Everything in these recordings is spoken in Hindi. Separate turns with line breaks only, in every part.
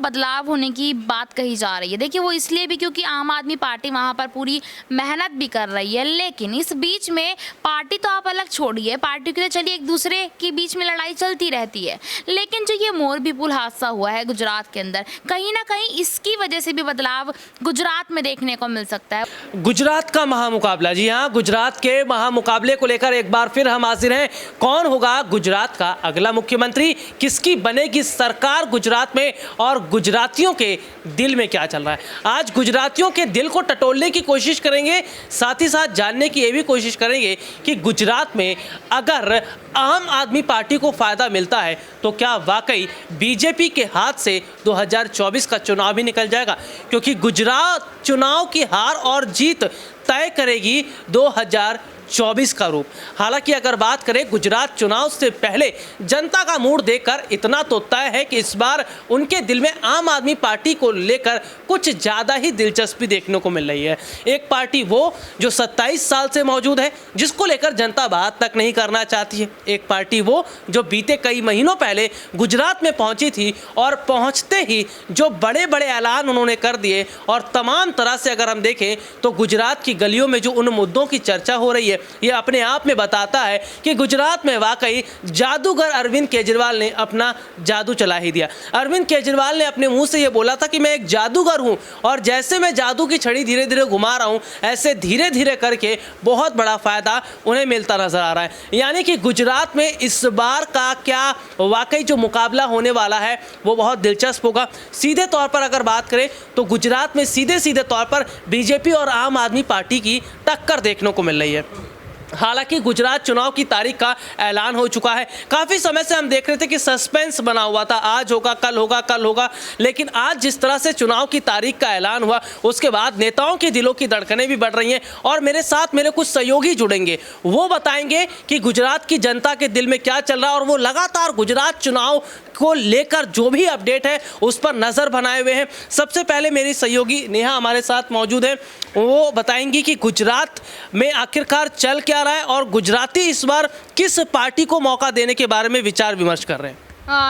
बदलाव होने की बात कही जा रही है। देखिए वो इसलिए भी क्योंकि आम आदमी पार्टी वहाँ पर पूरी मेहनत भी कर रही है, लेकिन इस बीच में पार्टी तो आप अलग छोड़िए, पार्टी के तो चलिए एक दूसरे के बीच में लड़ाई चलती रहती है, लेकिन जो ये मोरबी पुल हादसा हुआ है गुजरात के अंदर, कहीं ना कहीं इसकी वजह से भी बदलाव गुजरात में देखने को मिल सकता है।
गुजरात का महामुकाबला, जी हाँ, गुजरात के महामुकाबले को लेकर एक बार फिर हम हाजिर हैं। कौन होगा गुजरात का अगला मुख्यमंत्री, किसकी बनेगी सरकार गुजरात में, और गुजरातियों के दिल में क्या चल रहा है। आज गुजरातियों के दिल को टटोलने की कोशिश करेंगे, साथ ही साथ जानने की ये भी कोशिश करेंगे कि गुजरात में अगर आम आदमी पार्टी को फायदा मिलता है तो क्या वाकई बीजेपी के हाथ से 2024 का चुनाव भी निकल जाएगा, क्योंकि गुजरात चुनाव की हार और जीत तय करेगी 2024 का रूप। हालांकि अगर बात करें गुजरात चुनाव से पहले जनता का मूड देखकर इतना तो तय है कि इस बार उनके दिल में आम आदमी पार्टी को लेकर कुछ ज़्यादा ही दिलचस्पी देखने को मिल रही है। एक पार्टी वो जो 27 साल से मौजूद है, जिसको लेकर जनता बात तक नहीं करना चाहती है। एक पार्टी वो जो बीते कई महीनों पहले गुजरात में पहुंची थी और पहुंचते ही जो बड़े बड़े ऐलान उन्होंने कर दिए, और तमाम तरह से अगर हम देखें तो गुजरात की गलियों में जो उन मुद्दों की चर्चा हो रही है, ये अपने आप में बताता है कि गुजरात में वाकई जादूगर अरविंद केजरीवाल ने अपना जादू चला ही दिया। अरविंद केजरीवाल ने अपने मुंह से ये बोला था कि मैं एक जादूगर हूं, और जैसे मैं जादू की छड़ी धीरे धीरे घुमा रहा हूं, ऐसे धीरे धीरे करके बहुत बड़ा फायदा उन्हें मिलता नजर आ रहा है। यानी कि गुजरात में इस बार का क्या वाकई जो मुकाबला होने वाला है वो बहुत दिलचस्प होगा। सीधे तौर पर अगर बात करें तो गुजरात में सीधे सीधे तौर पर बीजेपी और आम आदमी पार्टी की टक्कर देखने को मिल रही है। हालांकि गुजरात चुनाव की तारीख का ऐलान हो चुका है। काफ़ी समय से हम देख रहे थे कि सस्पेंस बना हुआ था, आज होगा कल होगा कल होगा, लेकिन आज जिस तरह से चुनाव की तारीख का ऐलान हुआ उसके बाद नेताओं के दिलों की धड़कनें भी बढ़ रही हैं, और मेरे साथ मेरे कुछ सहयोगी जुड़ेंगे, वो बताएंगे कि गुजरात की जनता के दिल में क्या चल रहा है, और वो लगातार गुजरात चुनाव को लेकर जो भी अपडेट है उस पर नज़र बनाए हुए हैं। सबसे पहले मेरी सहयोगी नेहा हमारे साथ मौजूद है, वो बताएंगी कि गुजरात में आखिरकार चल क्या रहा है और गुजराती इस बार किस पार्टी को मौका देने के बारे में विचार विमर्श कर रहे हैं।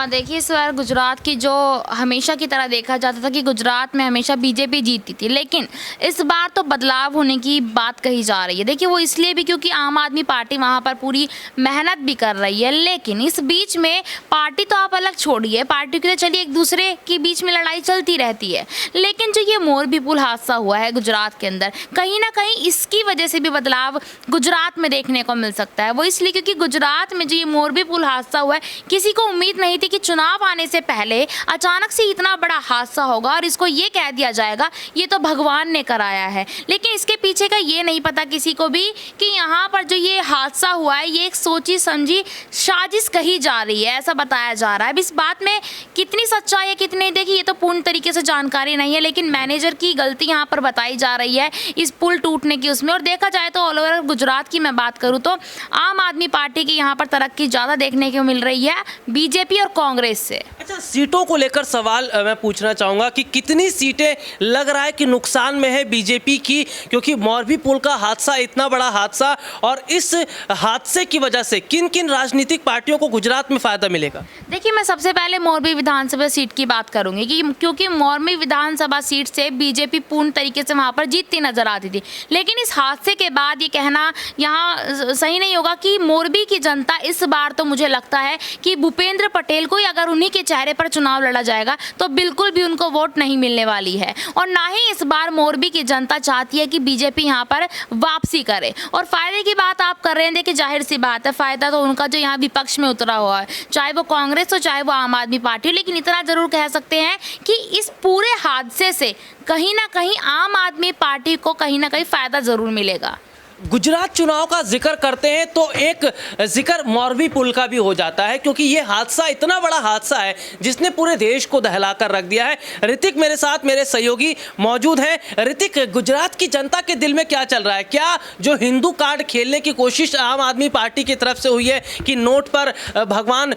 देखिए इस बार गुजरात की जो हमेशा की तरह देखा जाता था कि गुजरात में हमेशा बीजेपी जीतती थी, लेकिन इस बार तो बदलाव होने की बात कही जा रही है। देखिए वो इसलिए भी क्योंकि आम आदमी पार्टी वहाँ पर पूरी मेहनत भी कर रही है, लेकिन इस बीच में पार्टी तो आप अलग छोड़िए, पार्टी के तो चलिए एक दूसरे के बीच में लड़ाई चलती रहती है, लेकिन जो ये मोरबी पुल हादसा हुआ है गुजरात के अंदर, कहीं ना कहीं इसकी वजह से भी बदलाव गुजरात में देखने को मिल सकता है। वो इसलिए क्योंकि गुजरात में जो ये मोरबी पुल हादसा हुआ है, किसी को उम्मीद नहीं थी कि चुनाव आने से पहले अचानक से इतना बड़ा हादसा होगा और इसको ये कह दिया जाएगा ये तो भगवान ने कराया है। लेकिन इसके पीछे का ये नहीं पता किसी को भी कि यहाँ पर जो ये हादसा हुआ है ये एक सोची समझी साजिश कही जा रही है, ऐसा बताया जा रहा है। अब इस बात में कितनी सच्चाई है कितनी, देखिए ये तो पूर्ण तरीके से जानकारी नहीं है, लेकिन मैनेजर की गलती यहाँ पर बताई जा रही है इस पुल टूटने की उसमें। और देखा जाए तो ऑल ओवर गुजरात की मैं बात करूँ तो आम आदमी पार्टी की यहाँ पर तरक्की ज़्यादा देखने को मिल रही है बीजेपी और कांग्रेस से।
अच्छा, सीटों को लेकर सवाल मैं पूछना चाहूंगा कि कितनी सीटें लग रहा है कि नुकसान में है बीजेपी की, क्योंकि मोरबी पुल का हादसा इतना बड़ा हादसा, और इस हादसे की वजह से किन किन राजनीतिक पार्टियों को गुजरात में फायदा मिलेगा।
देखिए मैं सबसे पहले मोरबी विधानसभा सीट की बात करूंगी कि क्योंकि मोरबी विधानसभा सीट से बीजेपी पूर्ण तरीके से वहां पर जीतती नजर आती थी, लेकिन इस हादसे के बाद ये कहना यहाँ सही नहीं होगा कि मोरबी की जनता इस बार तो मुझे लगता है कि भूपेंद्र पटेल को अगर उन्हीं के चेहरे पर चुनाव लड़ा जाएगा तो बिल्कुल भी उनको वोट नहीं मिलने वाली है, और ना ही इस बार मोरबी की जनता चाहती है कि बीजेपी यहाँ पर वापसी करे। और फायदे की बात आप कर रहे हैं, देखिए जाहिर सी बात है फायदा तो उनका जो यहाँ विपक्ष में उतरा हुआ है, चाहे वो कांग्रेस हो चाहे वो आम आदमी पार्टी, लेकिन इतना जरूर कह सकते हैं कि इस पूरे हादसे से कहीं ना कहीं आम आदमी पार्टी को कहीं ना कहीं फायदा जरूर मिलेगा।
गुजरात चुनाव का जिक्र करते हैं तो एक जिक्र मोरबी पुल का भी हो जाता है, क्योंकि ये हादसा इतना बड़ा हादसा है जिसने पूरे देश को दहलाकर रख दिया है। ऋतिक मेरे साथ मेरे सहयोगी मौजूद हैं। ऋतिक, गुजरात की जनता के दिल में क्या चल रहा है? क्या जो हिंदू कार्ड खेलने की कोशिश आम आदमी पार्टी की तरफ से हुई है कि नोट पर भगवान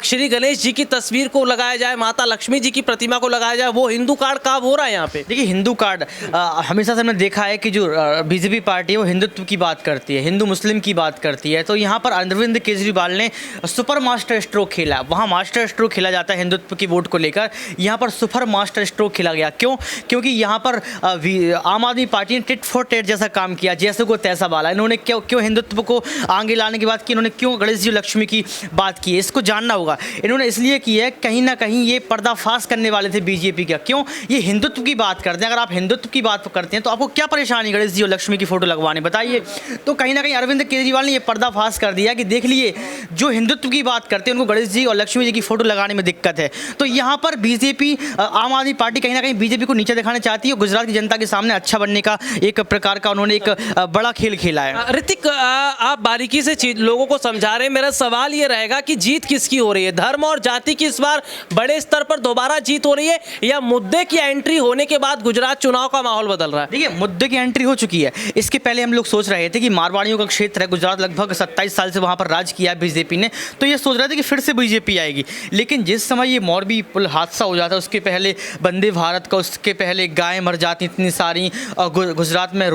श्री गणेश जी की तस्वीर को लगाया जाए, माता लक्ष्मी जी की प्रतिमा को लगाया जाए, वो हिंदू कार्ड कब हो रहा है यहाँ पे?
देखिए हिंदू कार्ड हमेशा से हमने देखा है कि जो बीजेपी पार्टी है वो हिंदुत्व हिंदुत्व की बात करती है, हिंदू मुस्लिम की बात करती है, तो यहाँ पर अरविंद केजरीवाल ने सुपर मास्टर स्ट्रोक खेला। वहाँ मास्टर स्ट्रोक खेला जाता है हिंदुत्व की वोट को लेकर, यहाँ पर सुपर मास्टर स्ट्रोक खेला गया। क्यों? क्योंकि यहाँ पर आम आदमी पार्टी ने टिट फॉर टेट जैसा काम किया, जैसे को तैसा वाला। इन्होंने क्यों हिंदुत्व को आगे लाने की बात की, इन्होंने क्यों गणेश जी लक्ष्मी की बात की है, इसको जानना होगा। इन्होंने इसलिए की है, कहीं ना कहीं ये पर्दाफाश करने वाले थे बीजेपी का। क्यों? ये हिंदुत्व की बात करते हैं। अगर आप हिंदुत्व की बात करते हैं तो आपको क्या परेशानी गणेश जी और लक्ष्मी की फोटो लगवाने, बताइए। तो कहीं ना कहीं अरविंद केजरीवाल ने ये पर्दाफाश कर दिया कि देख लिए, जो हिंदुत्व की बात करते हैं उनको गणेश जी और लक्ष्मी जी की फोटो लगाने में दिक्कत है। तो यहाँ पर बीजेपी, आम आदमी पार्टी कहीं ना कहीं बीजेपी को नीचे दिखाना चाहती है। गुजरात की जनता के सामने अच्छा बनने का एक प्रकार का उन्होंने एक बड़ा खेल खेला है।
ऋतिक, आप बारीकी से लोगों को समझा रहे हैं। मेरा सवाल ये रहेगा कि जीत किसकी हो रही है? धर्म और जाति की इस बार बड़े स्तर पर दोबारा जीत हो रही है, या मुद्दे की एंट्री होने के बाद गुजरात चुनाव का माहौल बदल रहा है?
देखिए, मुद्दे की एंट्री हो चुकी है। इसके पहले हम लोग सोच रहे थे कि मारवाड़ियों का क्षेत्र है, गुजरात लगभग 27 साल से वहाँ पर राज किया है बीजेपी ने, तो ये सोच रहे थे कि फिर से बीजेपी आएगी। लेकिन जिस समय ये मोरबी पुल हादसा हो जाता है, उसके पहले वंदे भारत का, उसके पहले गाय मर जाती इतनी सारी, गुजरात में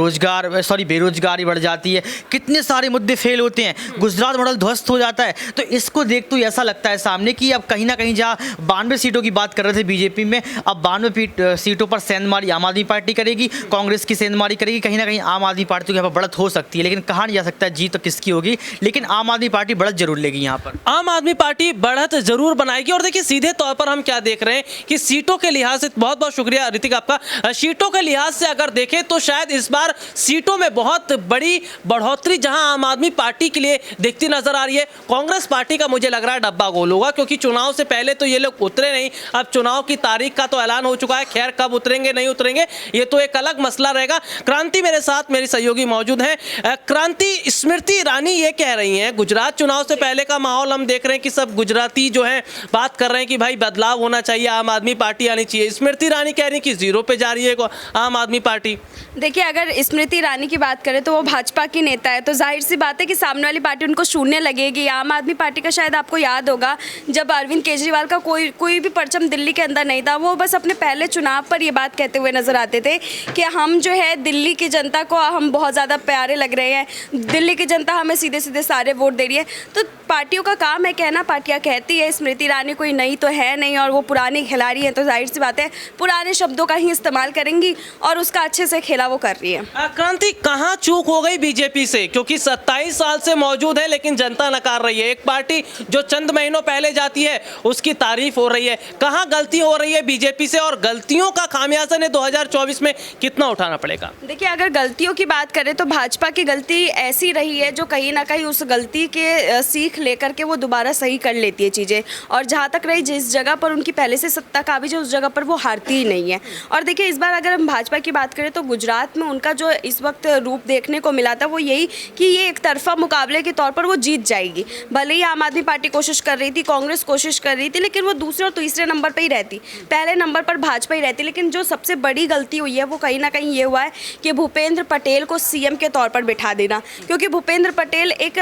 बेरोजगारी बढ़ जाती है, कितने सारे मुद्दे फेल होते हैं, गुजरात मॉडल ध्वस्त हो जाता है। तो इसको देख तो ऐसा लगता है सामने कि अब कहीं ना कहीं जहाँ 92 सीटों की बात कर रहे थे बीजेपी में, अब 92 सीटों पर सेंधमारी आम आदमी पार्टी करेगी, कांग्रेस की सेंधमारी करेगी। कहीं ना कहीं आम आदमी पार्टी को यहाँ पर बढ़त हो सकती है, लेकिन कहा नहीं जा सकता जीत तो किसकी होगी, लेकिन आम आदमी पार्टी बढ़त जरूर लेगी। यहाँ पर
आम आदमी पार्टी बढ़त जरूर बनाएगी। और देखिए, सीधे तौर पर हम क्या देख रहे हैं कि सीटों के लिहाज से, बहुत बहुत शुक्रिया ऋतिक आपका, सीटों के लिहाज से अगर देखें तो शायद इस बार सीटों में बहुत बड़ी बढ़ोतरी जहां आम आदमी पार्टी के लिए दिखती नजर आ रही है। कांग्रेस पार्टी का मुझे लग रहा है डब्बा गोल होगा, क्योंकि चुनाव से पहले तो ये लोग उतरे नहीं। अब चुनाव की तारीख का तो ऐलान हो चुका है, खैर कब उतरेंगे नहीं उतरेंगे ये तो एक अलग मसला रहेगा। क्रांति मेरे साथ, मेरी सहयोगी मौजूद हैं। क्रांति, स्मृति ईरानी ये कह रही हैं, गुजरात चुनाव से पहले का माहौल हम देख रहे हैं कि सब गुजराती जो है बात कर रहे हैं कि भाई बदलाव होना चाहिए, आम आदमी पार्टी आनी चाहिए। स्मृति ईरानी कह रही है कि जीरो पे जा रही है आम आदमी पार्टी।
देखिए, अगर स्मृति ईरानी की बात करें तो वो भाजपा की नेता है, तो जाहिर सी बात है कि सामने वाली पार्टी उनको शून्य लगेगी। आम आदमी पार्टी का शायद आपको याद होगा, जब अरविंद केजरीवाल का कोई भी परचम दिल्ली के अंदर नहीं था, वो बस अपने पहले चुनाव पर ये बात कहते हुए नजर आते थे कि हम जो है दिल्ली की जनता को हम बहुत ज़्यादा प्यारे लग रहे हैं, दिल्ली की जनता हमें सीधे सीधे सारे वोट दे रही है। तो पार्टियों का काम है कहना, पार्टियां कहती है। स्मृति ईरानी कोई नई तो है नहीं और वो पुरानी खिलाड़ी है, तो जाहिर सी बात है पुराने शब्दों का ही इस्तेमाल करेंगी और उसका अच्छे से खेला वो कर रही है।
क्रांति, कहां चूक हो गई बीजेपी से? क्योंकि 27 साल से मौजूद है लेकिन जनता नकार रही है। एक पार्टी जो चंद महीनों पहले जाती है उसकी तारीफ हो रही है, कहां गलती हो रही है बीजेपी से, और गलतियों का खामियाजा ने 2024 में कितना उठाना पड़ेगा?
देखिए, अगर गलतियों की बात करें तो भाजपा की गलती ऐसी रही है जो कहीं ना कहीं उस गलती के सीख लेकर के वो दोबारा सही कर लेती है चीज़ें, और जहाँ तक रही जिस जगह पर उनकी पहले से सत्ता काबिज है उस जगह पर वो हारती ही नहीं है। और देखिए, इस बार अगर हम भाजपा की बात करें तो गुजरात में उनका जो इस वक्त रूप देखने को मिला था वो यही कि ये एक तरफा मुकाबले के तौर पर वो जीत जाएगी। भले ही आम आदमी पार्टी कोशिश कर रही थी, कांग्रेस कोशिश कर रही थी, लेकिन वो दूसरे और तीसरे नंबर पर ही रहती, पहले नंबर पर भाजपा ही रहती। लेकिन जो सबसे बड़ी गलती हुई है वो कहीं ना कहीं ये हुआ है कि भूपेंद्र पटेल को सीएम के तौर पर बिठा देना, क्योंकि भूपेंद्र पटेल एक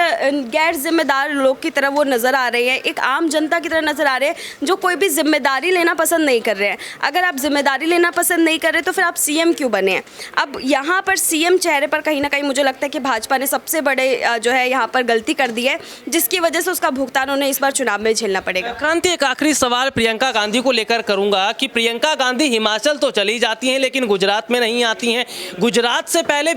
गैर जिम्मेदार लोग की तरह वो नज़र आ रहे हैं, एक आम जनता की तरह नज़र आ रहे हैं जो कोई भी जिम्मेदारी लेना पसंद नहीं कर रहे हैं। अगर आप जिम्मेदारी लेना पसंद नहीं कर रहे तो फिर आप सीएम क्यों बने हैं? अब यहाँ पर सीएम चेहरे पर कहीं ना कहीं मुझे लगता है कि भाजपा ने सबसे बड़े जो है यहाँ पर गलती कर दी है, जिसकी वजह से उसका भुगतान उन्हें इस बार चुनाव में झेलना पड़ेगा।
क्रांति, एक आखिरी सवाल प्रियंका गांधी को लेकर करूंगा कि प्रियंका गांधी हिमाचल तो चली जाती हैं लेकिन गुजरात में नहीं आती हैं। गुजरात से पहले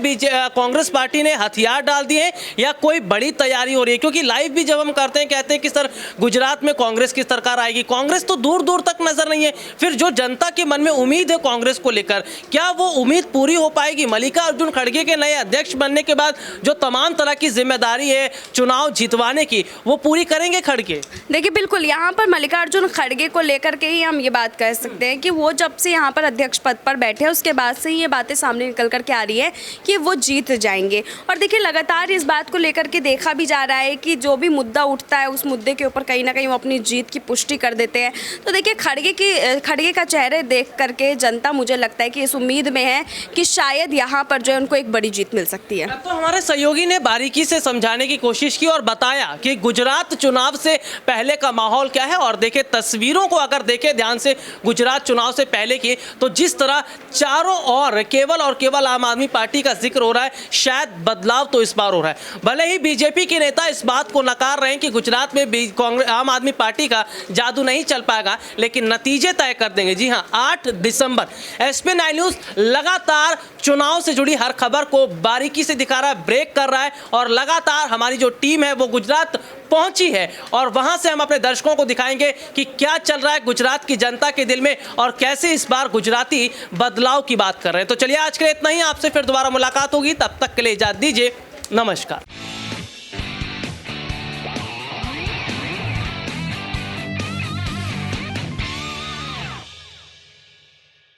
कांग्रेस पार्टी ने हथियार डाल दिए या कोई बड़ी तैयारी हो रही है? क्योंकि लाइव भी जब हम करते हैं कहते हैं कि सर गुजरात में कांग्रेस की सरकार आएगी, कांग्रेस तो दूर दूर तक नजर नहीं है। फिर जो जनता के मन में उम्मीद है कांग्रेस को लेकर, क्या वो उम्मीद पूरी हो पाएगी? मल्लिकार्जुन खड़गे के नए अध्यक्ष बनने के बाद जो तमाम तरह की जिम्मेदारी है चुनाव जितवाने की, वो पूरी करेंगे खड़गे?
देखिए, बिल्कुल यहाँ पर मल्लिकार्जुन खड़गे को लेकर के ही हम ये बात कह सकते हैं कि वो जब से यहाँ पर अध्यक्ष पद पर बैठे उसके बाद से ही ये बातें सामने निकल कर के आ रही है कि वो जीत जाएंगे। और देखिए, लगातार इस बात को लेकर के देखा भी जा रहा है कि जो भी मुद्दा उठता है उस मुद्दे के ऊपर कहीं ना कहीं वो अपनी जीत की पुष्टि कर देते हैं। तो देखिए खड़गे का चेहरे देख करके जनता मुझे लगता है कि इस उम्मीद में है कि शायद यहाँ पर जो है उनको एक बड़ी जीत मिल सकती है।
तो हमारे सहयोगी ने बारीकी से समझाने की कोशिश की और बताया कि गुजरात चुनाव से पहले का माहौल क्या है। और देखे तस्वीरों को अगर देखें ध्यान से गुजरात चुनाव से पहले की, तो जिस तरह चारों ओर केवल आम आदमी पार्टी का जिक्र हो रहा है, शायद बदलाव तो इस बार हो रहा है। भले ही बीजेपी के नेता इस बात को नकार रहे हैं कि गुजरात में कांग्रेस आम आदमी पार्टी का जादू नहीं चल पाएगा, लेकिन नतीजे तय कर देंगे। जी हाँ, 8 दिसंबर SP9 न्यूज़ लगातार चुनाव से जुड़ी हर खबर को बारीकी से दिखा रहा है, ब्रेक कर रहा है और लगातार हमारी जो टीम है वो गुजरात पहुंची है और वहां से हम अपने दर्शकों को दिखाएंगे कि क्या चल रहा है गुजरात की जनता के दिल में और कैसे इस बार गुजराती बदलाव की बात कर रहे हैं। तो चलिए आज के लिए इतना ही, आपसे फिर दोबारा मुलाकात होगी, तब तक के लिए इजाजत दीजिए, नमस्कार।